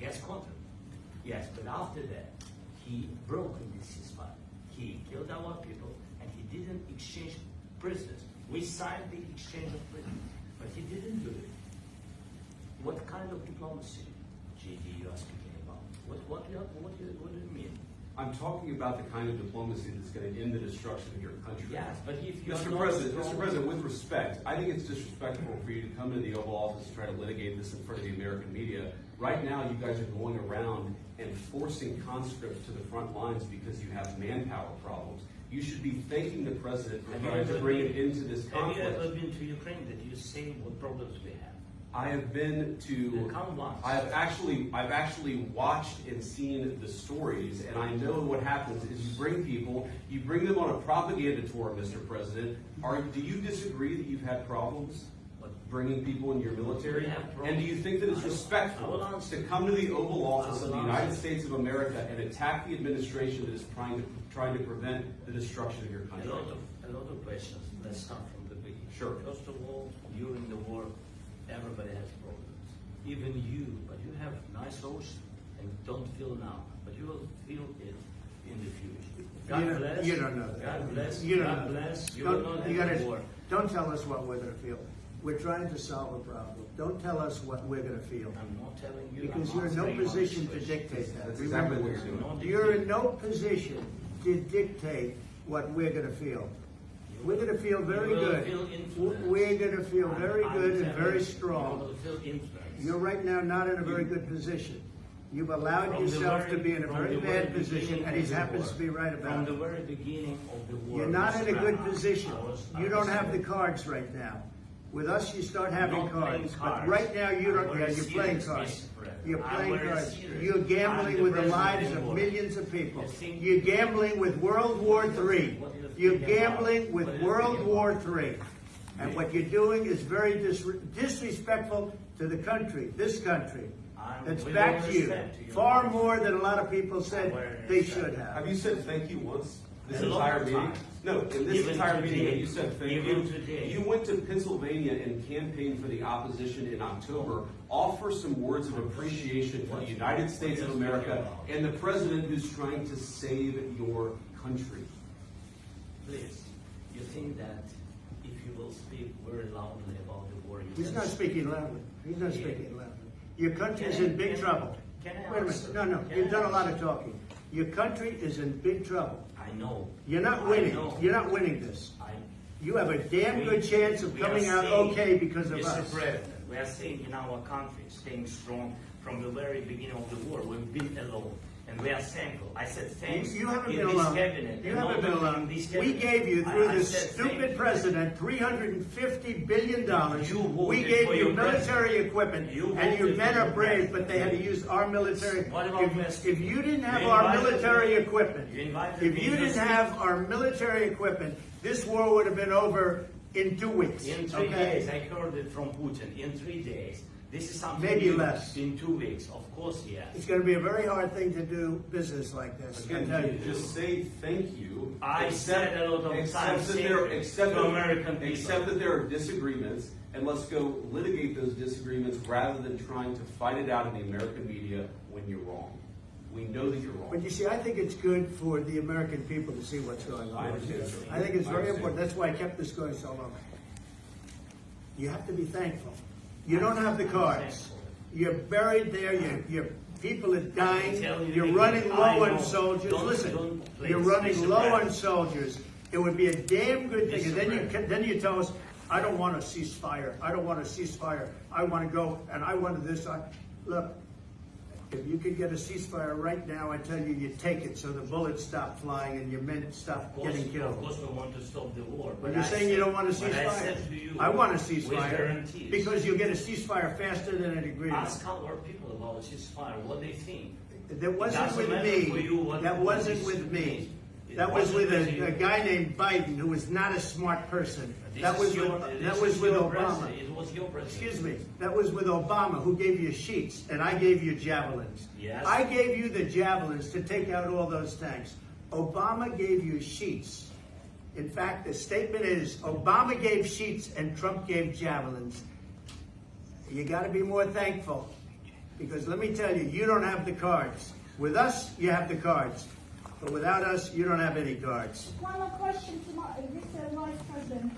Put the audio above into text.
gas contract. Yes, but after that, he broke this ceasefire. He killed our people, and he didn't exchange prisoners. We signed the exchange of prisoners, but he didn't do it. What kind of diplomacy, JD, you are speaking about? What do you mean? I'm talking about the kind of diplomacy that's going to end the destruction of your country. Yes, but if you Mr. President, with respect, I think it's disrespectful for you to come into the Oval Office and try to litigate this in front of the American media. Right now, you guys are going around and forcing conscripts to the front lines because you have manpower problems. You should be thanking the President for trying to bring it into this conflict. Have you ever been to Ukraine? Did you see what problems we have? I have been to. I've actually watched and seen the stories, and I know what happens is you bring people, you bring them on a propaganda tour, Mr. President. Do you disagree that you've had problems bringing people in your military? And do you think that it's respectful to come to the Oval Office of the United States of America and attack the administration that is trying to prevent the destruction of your country? A lot of questions. Let's start from the beginning. Sure. First of all, during the war, everybody has problems. Even you, but you have nice ocean and don't feel now, but you will feel it in the future. God bless. You don't know that. God bless. You don't God know bless. that. You will not have war. Don't tell us what we're going to feel. We're trying to solve a problem. Don't tell us what we're going to feel. I'm not telling you. Because you're in no position to dictate that. That's exactly what you're doing. You're in no position to dictate what we're going to feel. We're going to feel very good. We're going to feel very good and very strong. You're right now not in a very good position. You've allowed yourself to be in a very bad position, and he happens to be right about it. From the very beginning of the war. You're not in a good position. You don't have the cards right now. With us, you start having cards. But right now, you don't. Yeah, you're playing cards. You're playing cards. You're gambling with the lives of millions of people. You're gambling with World War III. You're gambling with World War III. And what you're doing is very disrespectful to the country, this country. That's back to you. Far more than a lot of people said they should have. Have you said thank you once? This entire meeting? No, in this entire meeting, you said thank you. You went to Pennsylvania and campaigned for the opposition in October. Offer some words of appreciation for the United States of America and the president who's trying to save your country. Please, you think that if you will speak very loudly about the war, He's not speaking loudly. He's not speaking loudly. Your country is in big trouble. Wait a minute. No. You've done a lot of talking. Your country is in big trouble. I know. You're not winning. You're not winning this. You have a damn good chance of coming out okay because of us. Mr. President, we are staying in our country, staying strong from the very beginning of the war. We've been alone. And we are thankful. I said thanks. You haven't been alone. You haven't been alone. We gave you, through this stupid president, $350 billion. We gave you military equipment, and your men are brave, but they had to use our military. If you didn't have our military equipment, this war would have been over in 2 weeks. In 3 days, I heard it from Putin. In 3 days. This is something maybe less. In 2 weeks, of course, yes. It's going to be a very hard thing to do business like this. Again, just say thank you. I said a lot of times except that there are disagreements, and let's go litigate those disagreements rather than trying to fight it out in the American media when you're wrong. We know that you're wrong. But you see, I think it's good for the American people to see what's going on. I think it's very important. That's why I kept this going so long. You have to be thankful. You don't have the cards. You're buried there. Your people are dying. You're running low on soldiers. Listen, you're running low on soldiers. It would be a damn good thing. And then you tell us, I don't want a ceasefire. I don't want a ceasefire. I want to go and I want this. Look, if you could get a ceasefire right now, I tell you, you take it so the bullets stop flying and your men stop getting killed. Of course, we want to stop the war. But you're saying you don't want a ceasefire? I want a ceasefire because you'll get a ceasefire faster than an agreement. Ask our people about a ceasefire, what they think. That wasn't with me. That wasn't with me. That was with a guy named Biden, who was not a smart person. That was with Obama. It was your president. Excuse me. That was with Obama, who gave you sheets, and I gave you javelins. Yes. I gave you the javelins to take out all those tanks. Obama gave you sheets. In fact, the statement is, Obama gave sheets and Trump gave javelins. You got to be more thankful, Because let me tell you, you don't have the cards. With us, you have the cards. But without us, you don't have any cards. One more question to Mr. Vice President.